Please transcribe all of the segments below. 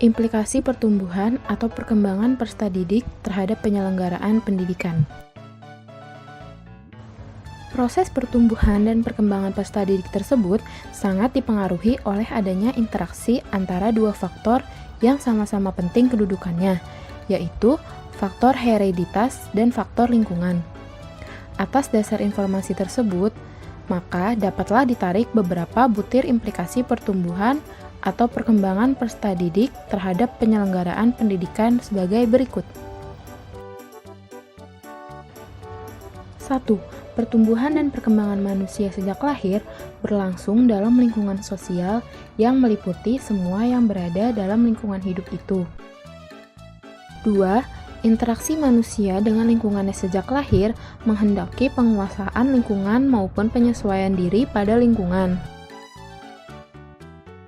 Implikasi pertumbuhan atau perkembangan peserta didik terhadap penyelenggaraan pendidikan. Proses pertumbuhan dan perkembangan peserta didik tersebut sangat dipengaruhi oleh adanya interaksi antara dua faktor yang sama-sama penting kedudukannya, yaitu faktor hereditas dan faktor lingkungan. Atas dasar informasi tersebut, maka dapatlah ditarik beberapa butir implikasi pertumbuhan atau perkembangan peserta didik terhadap penyelenggaraan pendidikan sebagai berikut. 1. Pertumbuhan dan perkembangan manusia sejak lahir berlangsung dalam lingkungan sosial yang meliputi semua yang berada dalam lingkungan hidup itu. 2. Interaksi manusia dengan lingkungannya sejak lahir menghendaki penguasaan lingkungan maupun penyesuaian diri pada lingkungan.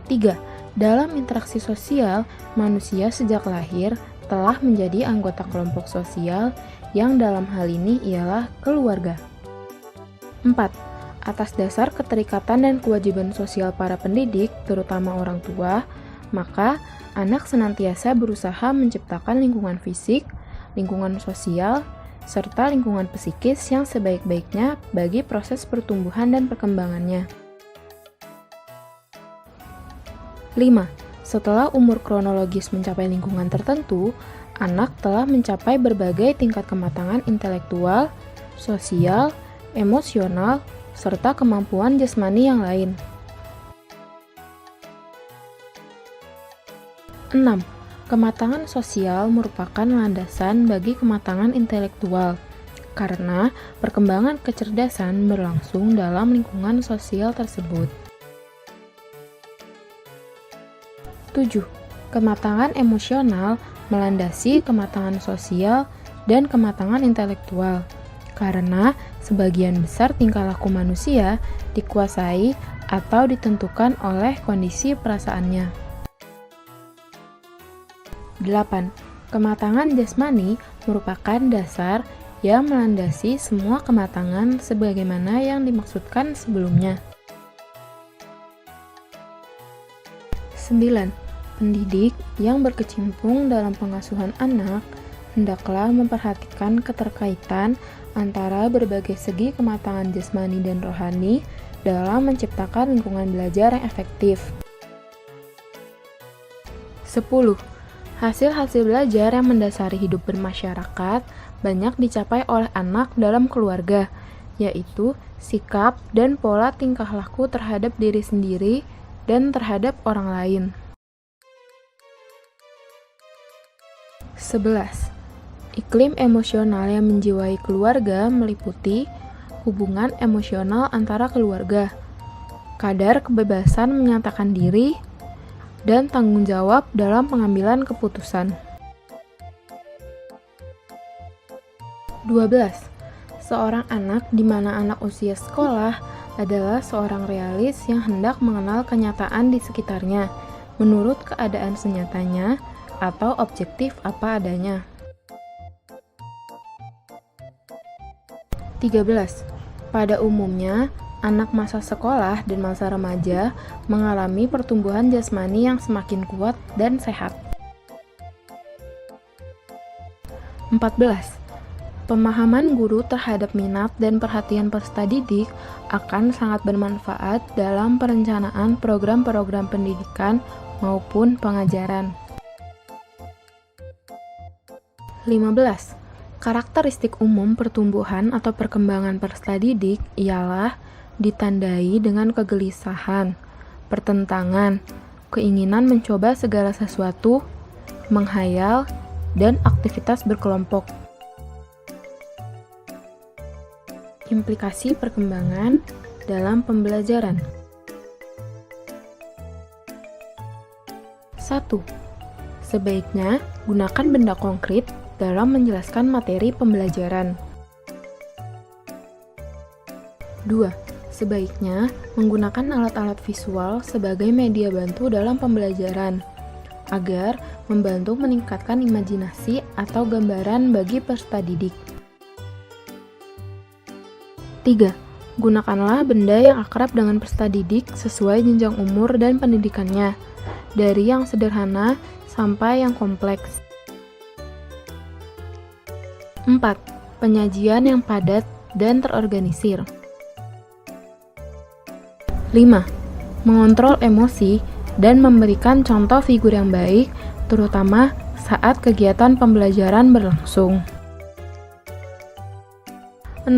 3. Dalam interaksi sosial, manusia sejak lahir telah menjadi anggota kelompok sosial yang dalam hal ini ialah keluarga. 4. Atas dasar keterikatan dan kewajiban sosial para pendidik, terutama orang tua, maka anak senantiasa berusaha menciptakan lingkungan fisik, lingkungan sosial, serta lingkungan psikis yang sebaik-baiknya bagi proses pertumbuhan dan perkembangannya. 5. Setelah umur kronologis mencapai lingkungan tertentu, anak telah mencapai berbagai tingkat kematangan intelektual, sosial, emosional, serta kemampuan jasmani yang lain. 6. Kematangan sosial merupakan landasan bagi kematangan intelektual, karena perkembangan kecerdasan berlangsung dalam lingkungan sosial tersebut. 7. Kematangan emosional melandasi kematangan sosial dan kematangan intelektual, karena sebagian besar tingkah laku manusia dikuasai atau ditentukan oleh kondisi perasaannya. 8. Kematangan jasmani merupakan dasar yang melandasi semua kematangan sebagaimana yang dimaksudkan sebelumnya. 9. Pendidik yang berkecimpung dalam pengasuhan anak hendaklah memperhatikan keterkaitan antara berbagai segi kematangan jasmani dan rohani dalam menciptakan lingkungan belajar yang efektif. 10. Hasil-hasil belajar yang mendasari hidup bermasyarakat banyak dicapai oleh anak dalam keluarga, yaitu sikap dan pola tingkah laku terhadap diri sendiri dan terhadap orang lain. 11. Iklim emosional yang menjiwai keluarga meliputi hubungan emosional antara keluarga, kadar kebebasan menyatakan diri, dan tanggung jawab dalam pengambilan keputusan. 12. Seorang anak di mana anak usia sekolah adalah seorang realis yang hendak mengenal kenyataan di sekitarnya menurut keadaan senyatanya atau objektif apa adanya. 13. Pada umumnya, anak masa sekolah dan masa remaja mengalami pertumbuhan jasmani yang semakin kuat dan sehat. 14. Pemahaman guru terhadap minat dan perhatian peserta didik akan sangat bermanfaat dalam perencanaan program-program pendidikan maupun pengajaran. 15. Karakteristik umum pertumbuhan atau perkembangan peserta didik ialah ditandai dengan kegelisahan, pertentangan, keinginan mencoba segala sesuatu, menghayal, dan aktivitas berkelompok. Implikasi perkembangan dalam pembelajaran. 1. Sebaiknya gunakan benda konkret dalam menjelaskan materi pembelajaran. 2. Sebaiknya menggunakan alat-alat visual sebagai media bantu dalam pembelajaran, agar membantu meningkatkan imajinasi atau gambaran bagi peserta didik. 3. Gunakanlah benda yang akrab dengan peserta didik sesuai jenjang umur dan pendidikannya, dari yang sederhana sampai yang kompleks. 4. Penyajian yang padat dan terorganisir. 5. Mengontrol emosi dan memberikan contoh figur yang baik, terutama saat kegiatan pembelajaran berlangsung. 6.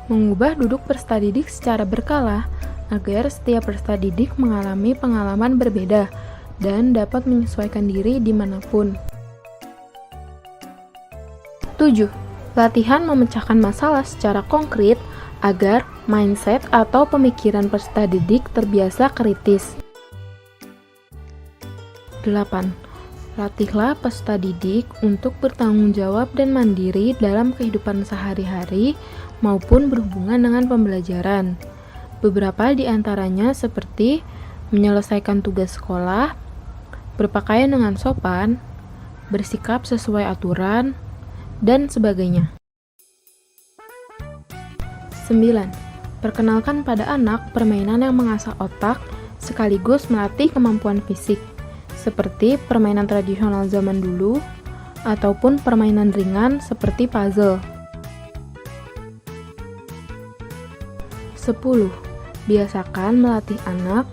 Mengubah duduk peserta didik secara berkala agar setiap peserta didik mengalami pengalaman berbeda dan dapat menyesuaikan diri dimanapun. 7. Latihan memecahkan masalah secara konkret agar mindset atau pemikiran peserta didik terbiasa kritis. 8. Latihlah peserta didik untuk bertanggung jawab dan mandiri dalam kehidupan sehari-hari maupun berhubungan dengan pembelajaran. Beberapa di antaranya seperti menyelesaikan tugas sekolah, berpakaian dengan sopan, bersikap sesuai aturan, dan sebagainya. 9. Perkenalkan pada anak permainan yang mengasah otak sekaligus melatih kemampuan fisik, seperti permainan tradisional zaman dulu, ataupun permainan ringan seperti puzzle. 10. Biasakan melatih anak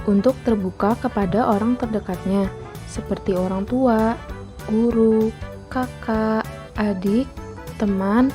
untuk terbuka kepada orang terdekatnya, seperti orang tua, guru, kakak, adik, teman,